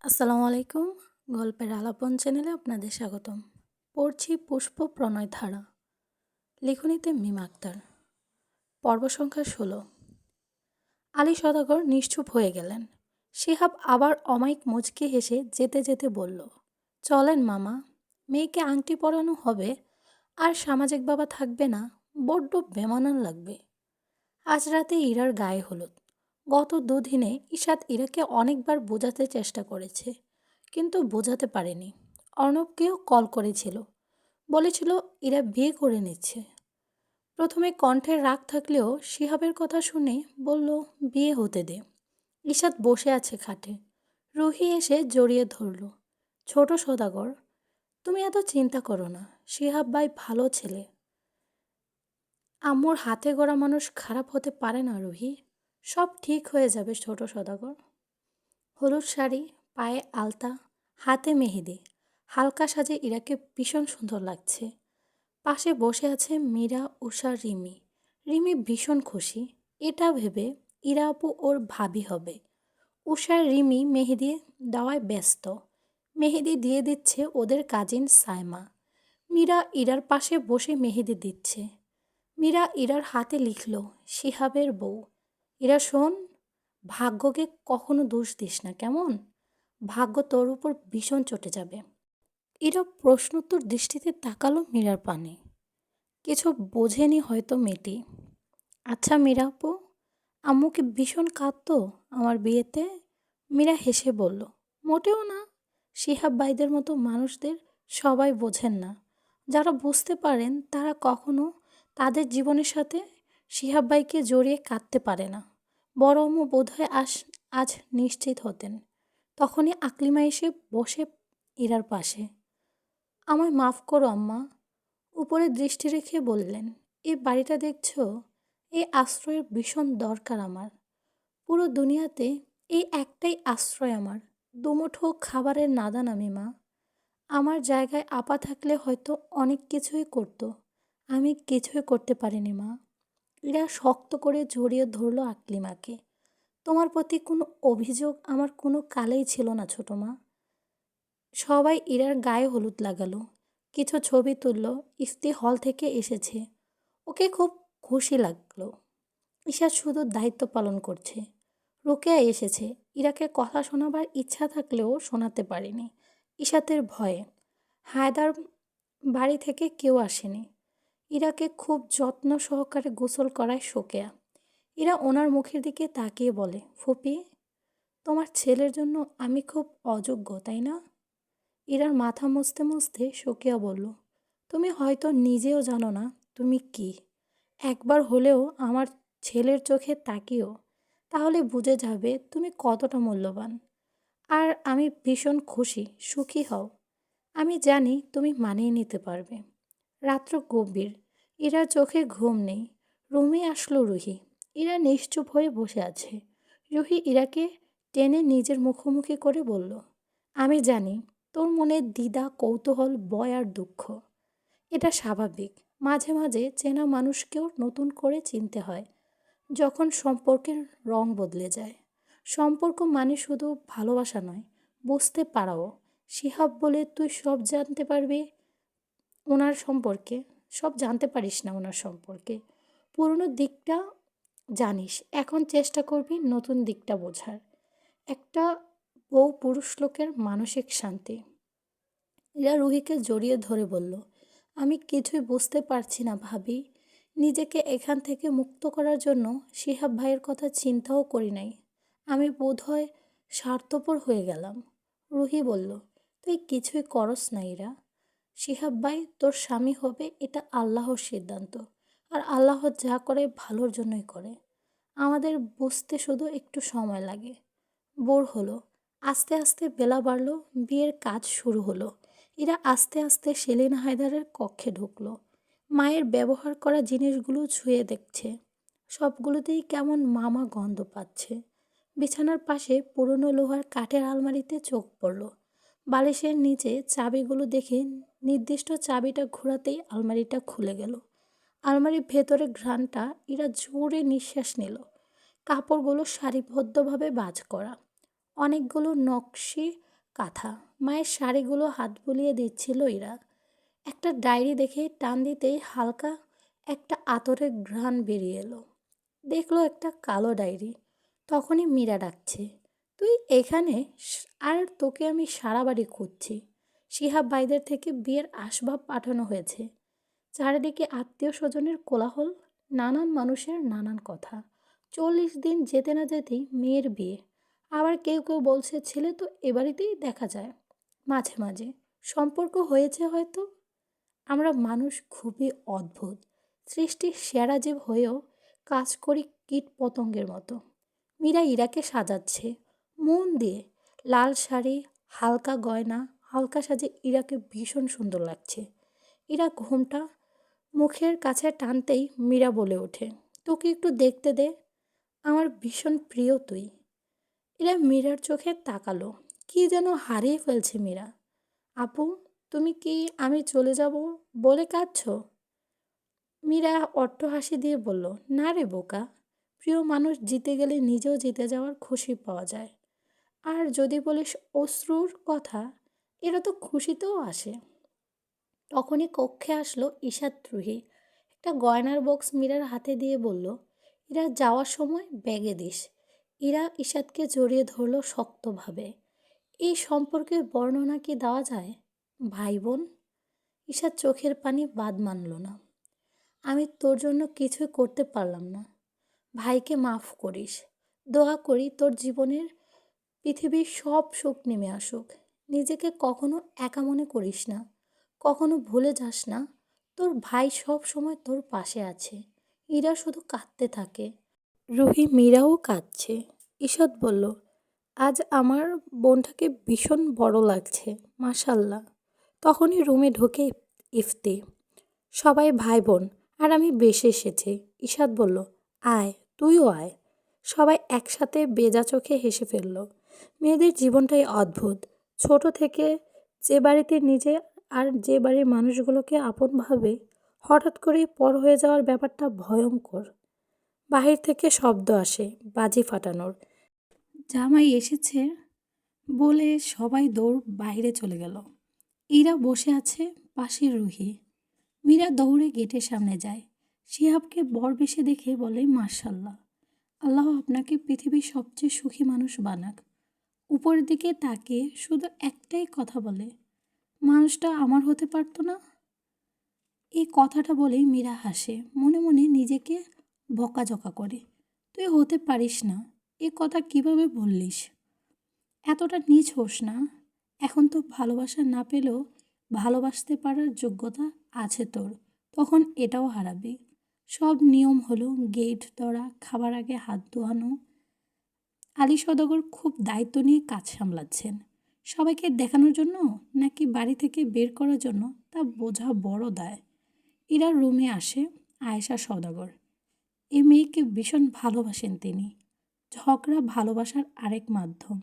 আসসালামু আলাইকুম। গল্পের আলাপন চ্যানেলে আপনাদের স্বাগতম। পড়ছি পুষ্প প্রণয় ধারা। লেখনীতে মিম আক্তার। পর্ব সংখ্যা ১৬। আলী সওদাগর নিশ্চুপ হয়ে গেলেন। শিহাব আবার অমায়িক মুচকি হেসে যেতে যেতে বলল, চলেন মামা, মেয়েকে আংটি পরানো হবে, আর সামাজিক বাবা থাকবে না, বড্ড বেমানান লাগবে। আজ রাতে ইরার গায়ে হলুদ। গত দুদিনে ইশাত ইরাকে অনেকবার বোঝাতে চেষ্টা করেছে, কিন্তু বোঝাতে পারেনি। অর্ণবকেও কল করেছিল, বলেছিল ইরা বিয়ে করে নিচ্ছে। প্রথমে কণ্ঠের রাগ থাকলেও শিহাবের কথা শুনে বলল, বিয়ে হতে দে। ইশাত বসে আছে খাটে। রুহি এসে জড়িয়ে ধরল। ছোট সওদাগর, তুমি এত চিন্তা করো না, শিহাব ভাই ভালো ছেলে। আম্মুর হাতে গড়া মানুষ খারাপ হতে পারে না রুহি, সব ঠিক হয়ে যাবে ছোট সওদাগর। হলুদ শাড়ি, পায়ে আলতা, হাতে মেহেদি, হালকা সাজে ইরাকে ভীষণ সুন্দর লাগছে। পাশে বসে আছে মীরা, উষা, রিমি। রিমি ভীষণ খুশি, এটা ভেবে ইরা আপু ওর ভাবি হবে। উষার রিমি মেহেদি দেওয়ায় ব্যস্ত। মেহেদি দিয়ে দিচ্ছে ওদের কাজিন সায়মা। মীরা ইরার পাশে বসে মেহেদি দিচ্ছে। মীরা ইরার হাতে লিখল, শিহাবের বউ। ইরা শোন, ভাগ্যকে কখনো দোষ দিস না কেমন? ভাগ্য তোর উপর ভীষণ চটে যাবে। ইরা প্রশ্নোত্তর দৃষ্টিতে তাকালো মীরার পানে। কিছু বোঝেনি হয়তো মেয়েটি। আচ্ছা মীরা আপু, আম্মু কি ভীষণ কাঁদতো আমার বিয়েতে? মীরা হেসে বলল, মোটেও না। শিহাব ভাইদের মতো মানুষদের সবাই বোঝেন না। যারা বুঝতে পারেন তারা কখনো তাদের জীবনের সাথে শিহাব ভাইকে জড়িয়ে কাঁদতে পারে না। বড় আম্মু বোধহয় আজ নিশ্চিত হতেন। তখনই আকলিমা এসে বসে ইরার পাশে। আমায় মাফ করো আম্মা, উপরে দৃষ্টি রেখে বললেন, এই বাড়িটা দেখছো, এই আশ্রয়ের ভীষণ দরকার আমার। পুরো দুনিয়াতে এই একটাই আশ্রয় আমার। দুমুঠো খাবারের নাদান আমি মা। আমার জায়গায় আপা থাকলে হয়তো অনেক কিছুই করতো, আমি কিছুই করতে পারিনি মা। ইরা শক্ত করে জড়িয়ে ধরল আকলিমাকে। তোমার প্রতি কোনো অভিযোগ আমার কোনো কালেই ছিল না ছোটো মা। সবাই ইরার গায়ে হলুদ লাগালো, কিছু ছবি তুলল। ইফতি হল থেকে এসেছে, ওকে খুব খুশি লাগলো। ঈশা শুধু দায়িত্ব পালন করছে। রোকেয়া এসেছে, ইরাকে কথা শোনাবার ইচ্ছা থাকলেও শোনাতে পারেনি ইশাতের ভয়ে। হায়দার বাড়ি থেকে কেউ আসেনি। ইরাকে খুব যত্ন সহকারে গোসল করায় শোকেয়া। ইরা ওনার মুখের দিকে তাকিয়ে বলে, ফুপি, তোমার ছেলের জন্য আমি খুব অযোগ্য তাই না? ইরার মাথা মুছতে মুছতে শোকেয়া বলল, তুমি হয়তো নিজেও জানো না তুমি কি। একবার হলেও আমার ছেলের চোখে তাকিও, তাহলে বুঝে যাবে তুমি কতটা মূল্যবান। আর আমি ভীষণ খুশি, সুখী হও। আমি জানি তুমি মানিয়ে নিতে পারবে। রাত্র গভীর, ইরার চোখে ঘুম নেই। রুমে আসলো রুহি। ইরা নিশ্চুপ হয়ে বসে আছে। রুহি ইরাকে টেনে নিজের মুখোমুখি করে বলল, আমি জানি তোর মনে দ্বিধা, কৌতূহল, ভয় আর দুঃখ। এটা স্বাভাবিক। মাঝে মাঝে চেনা মানুষকেও নতুন করে চিনতে হয়, যখন সম্পর্কের রং বদলে যায়। সম্পর্ক মানে শুধু ভালোবাসা নয়, বুঝতে পারাও। শিহাব বলে তুই সব জানতে পারবি ওনার সম্পর্কে, সব জানতে পারিস না ওনার সম্পর্কে। পুরনো দিকটা জানিস, এখন চেষ্টা করবি নতুন দিকটা বোঝার। একটা বউ পুরুষ লোকের মানসিক শান্তি। ইরা রুহিকে জড়িয়ে ধরে বলল, আমি কিছুই বুঝতে পারছি না ভাবি। নিজেকে এখান থেকে মুক্ত করার জন্য শিহাব ভাইয়ের কথা চিন্তাও করি নাই। আমি বোধহয় স্বার্থপর হয়ে গেলাম। রুহি বলল, তুই কিছুই করস না ইরা। শিহাব ভাই তোর স্বামী হবে, এটা আল্লাহর সিদ্ধান্ত। আর আল্লাহ যা করে ভালোর জন্যই করে। আমাদের বুঝতে শুধু একটু সময় লাগে। বোর হলো। আস্তে আস্তে বেলা বাড়ল, বিয়ের কাজ শুরু হলো। এরা আস্তে আস্তে সেলিনা হায়দারের কক্ষে ঢুকলো। মায়ের ব্যবহার করা জিনিসগুলো ছুঁয়ে দেখছে। সবগুলোতেই কেমন মামা গন্ধ পাচ্ছে। বিছানার পাশে পুরনো লোহার কাঠের আলমারিতে চোখ পড়ল। বালিশের নিচে চাবিগুলো দেখে নির্দিষ্ট চাবিটা ঘোরাতেই আলমারিটা খুলে গেল। আলমারির ভেতরে ঘ্রাণটা, এরা জোরে নিঃশ্বাস নিল। কাপড়গুলো সারিবদ্ধভাবে ভাঁজ করা। অনেকগুলো নকশি কাঁথা। মায়ের শাড়িগুলো হাত বুলিয়ে দিচ্ছিল ইরা। একটা ডায়েরি দেখে টান দিতেই হালকা একটা আতরের ঘ্রাণ বেরিয়ে এলো। দেখলো একটা কালো ডায়েরি। তখনই মীরা ডাকছে, তুই এখানে? আর তোকে আমি সারা বাড়ি খুঁজছি। শিহাব ভাইদের থেকে বিয়ের আসবাব পাঠানো হয়েছে। চারিদিকে আত্মীয় স্বজনের কোলাহল, নানান মানুষের নানান কথা। 40 দিন যেতে না যেতেই মেয়ের বিয়ে। আবার কেউ কেউ বলছে ছেলে তো এ বাড়িতেই দেখা যায় মাঝে মাঝে। সম্পর্ক হয়েছে হয়তো। আমরা মানুষ খুবই অদ্ভুত। সৃষ্টির সেরা জীব হয়েও কাজ করি কীট পতঙ্গের মতো। মীরা ইরাকে সাজাচ্ছে মন দিয়ে। লাল শাড়ি, হালকা গয়না, হালকা সাজে ইরাকে ভীষণ সুন্দর লাগছে। ইরা ঘোমটা মুখের কাছে টানতেই মীরা বলে ওঠে, তোকে একটু দেখতে দে, আমার ভীষণ প্রিয় তুই। এরা মীরার চোখে তাকালো। কি যেন হারিয়ে ফেলছে মীরা। আপু, তুমি কি আমি চলে যাব বলে কাঁদছো? মীরা অট্টহাসি দিয়ে বলল, না রে বোকা, প্রিয় মানুষ জিতে গেলে নিজেও জিতে যাওয়ার খুশি পাওয়া যায়। আর যদি বলিস অশ্রুর কথা, এরা তো খুশিতেও আসে। তখনই কক্ষে আসলো ঈশাত রুহি। একটা গয়নার বক্স মীরার হাতে দিয়ে বলল, ইরা যাওয়ার সময় ব্যাগে দিস। ইরা ঈশাতকে জড়িয়ে ধরলো শক্তভাবে। এই সম্পর্কের বর্ণনা কি দেওয়া যায়? ভাই বোন। ঈশাত চোখের পানি বাদ মানল না। আমি তোর জন্য কিছুই করতে পারলাম না। ভাইকে মাফ করিস। দোয়া করি তোর জীবনের পৃথিবীর সব সুখ নেমে আসুক। নিজেকে কখনো একা মনে করিস না। কখনো ভুলে যাস না তোর ভাই সব সময় তোর পাশে আছে। ইরা শুধু কাঁদতে থাকে। রুহি মীরাও কাঁদছে। ঈষৎ বলল, আজ আমার বোনটাকে ভীষণ বড় লাগছে, মাশাল্লাহ। তখনই রুমে ঢুকে ইফতি। সবাই ভাই বোন, আর আমি বেশি এসেছি। ঈশাত বলল, আয়, তুইও আয়। সবাই একসাথে বেজা চোখে হেসে ফেলল। মেয়েদের জীবনটাই অদ্ভুত। ছোট থেকে যে বাড়িতে নিজে আর যে বাড়ির মানুষগুলোকে আপন ভাবে, হঠাৎ করেই পর হয়ে যাওয়ার ব্যাপারটা ভয়ঙ্কর। বাহির থেকে শব্দ আসে, বাজি ফাটানোর। জামাই এসেছে বলে সবাই দৌড় বাইরে চলে গেল। ইরা বসে আছে পাশে রুহি। মীরা দৌড়ে গেটের সামনে যায়। শিহাবকে বর বেশে দেখে বলে, মাশাল্লাহ, আল্লাহ আপনাকে পৃথিবীর সবচেয়ে সুখী মানুষ বানাক। উপরের দিকে তাকিয়ে শুধু একটাই কথা বলে, মানুষটা আমার হতে পারতো না? এই কথাটা বলেই মীরা হাসে, মনে মনে নিজেকে বকাঝকা করে। তুই হতে পারিস না, এ কথা কিভাবে বললিস? এতটা নীচ হোস না। এখন তো ভালোবাসা না পেলেও ভালোবাসতে পারার যোগ্যতা আছে তোর। তখন এটাও হারাবি। সব নিয়ম হলো গেট ধরা, খাবার আগে হাত ধোয়ানো। আলী সওদাগর খুব দায়িত্ব নিয়ে কাজ সামলাচ্ছেন। সবাইকে দেখানোর জন্য নাকি বাড়ি থেকে বের করার জন্য, তা বোঝা বড় দায়। ইরা রুমে আসে আয়েশা সওদাগর। এই মেয়েকে ভীষণ ভালোবাসেন তিনি। ঝগড়া ভালোবাসার আরেক মাধ্যম।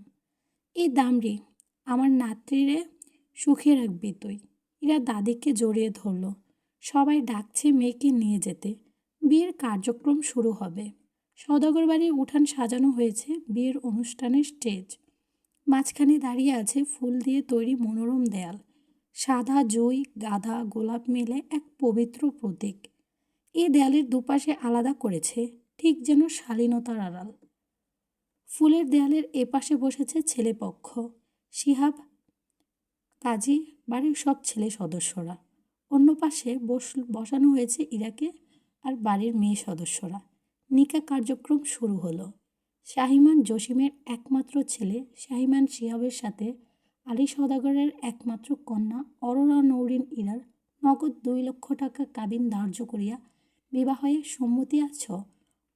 এই দামড়ি, আমার নাতনিরে সুখে রাখবি তুই। এরা দাদিকে জড়িয়ে ধরল। সবাই ডাকছে মেয়েকে নিয়ে যেতে। বিয়ের কার্যক্রম শুরু হবে। সওদাগর বাড়ির উঠান সাজানো হয়েছে বিয়ের অনুষ্ঠানের স্টেজ। মাঝখানে দাঁড়িয়ে আছে ফুল দিয়ে তৈরি মনোরম দেয়াল। সাদা, জুই, গাঁদা, গোলাপ মিলে এক পবিত্র প্রতীক। এই দেয়ালের দুপাশে আলাদা করেছে, ঠিক যেন শালীনতার আড়াল। ফুলের দেয়ালের এপাশে বসেছে ছেলেপক্ষ, শিহাব, কাজী, বাড়ির সব ছেলে সদস্যরা। অন্য পাশে বসানো হয়েছে ইরাকে আর বাড়ির মেয়ে সদস্যরা। নিকা কার্যক্রম শুরু হলো। শাহিমান জসিমের একমাত্র ছেলে শাহিমান শিহাবের সাথে আলী সওদাগরের একমাত্র কন্যা অরোরা নৌরিন ইরার নগদ 2 লক্ষ টাকা কাবিন ধার্য করিয়া বিবাহে সম্মতি আছ?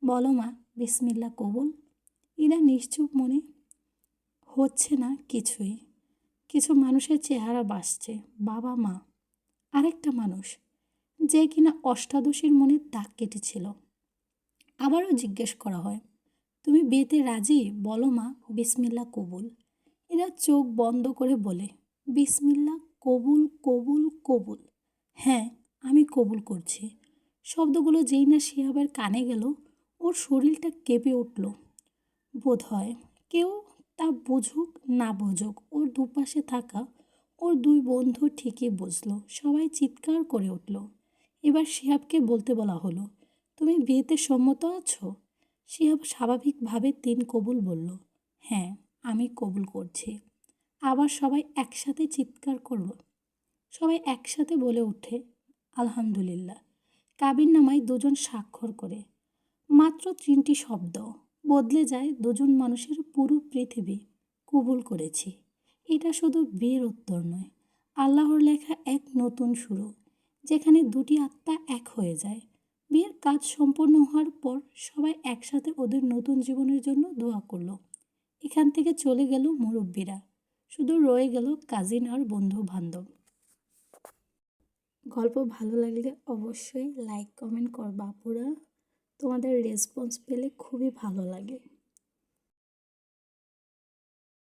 বলো মা, বিসমিল্লা কবুল। ইরা নিশ্চুপ মনে, হচ্ছে না কিছুই। কিছু মানুষের চেহারা বাসছে, বাবা মা। আরেকটা মানুষ, যে কিনা অষ্টাদশীর মনে দাগ কেটেছিল। আবারও জিজ্ঞেস করা হয়, তুমি বিয়েতে রাজি? বলো মা, বিসমিল্লা কবুল। এরা চোখ বন্ধ করে বলে, বিসমিল্লা কবুল কবুল কবুল। হ্যাঁ, আমি কবুল করছি। শব্দগুলো যেই না শিহাবের কানে গেল, ওর শরীরটা কেঁপে উঠল। বোধ হয় কেউ তা বুঝুক না বুঝুক ওর দুপাশে থাকা ওর দুই বন্ধু ঠিকই বুঝলো। সবাই চিৎকার করে উঠল। এবার শিহাবকে বলতে বলা হলো, তুমি বিয়েতে সম্মত আছো? শিহাব স্বাভাবিকভাবে কবুল বলল, হ্যাঁ আমি কবুল করছি। আবার সবাই একসাথে চিৎকার করল। সবাই একসাথে বলে ওঠে, আলহামদুলিল্লাহ। কাবিননামায় দুজন স্বাক্ষর করে। মাত্র 3টি শব্দ বদলে যায় দুজন মানুষের পুরো পৃথিবী। কবুল করেছি। এটা শুধু বিয়ের উত্তর নয়, আল্লাহর লেখা এক নতুন শুরু, যেখানে দুটি আত্মা এক হয়ে যায়। বিয়ের কাজ সম্পন্ন হওয়ার পর সবাই একসাথে ওদের নতুন জীবনের জন্য দোয়া করলো। এখান থেকে চলে গেল মুরব্বীরা, শুধু রয়ে গেল কাজিন আর বন্ধু বান্ধব। গল্প ভালো লাগলে অবশ্যই লাইক কমেন্ট করবা আপুরা। তোমাদের রেসপন্স পেলে খুবই ভালো লাগে।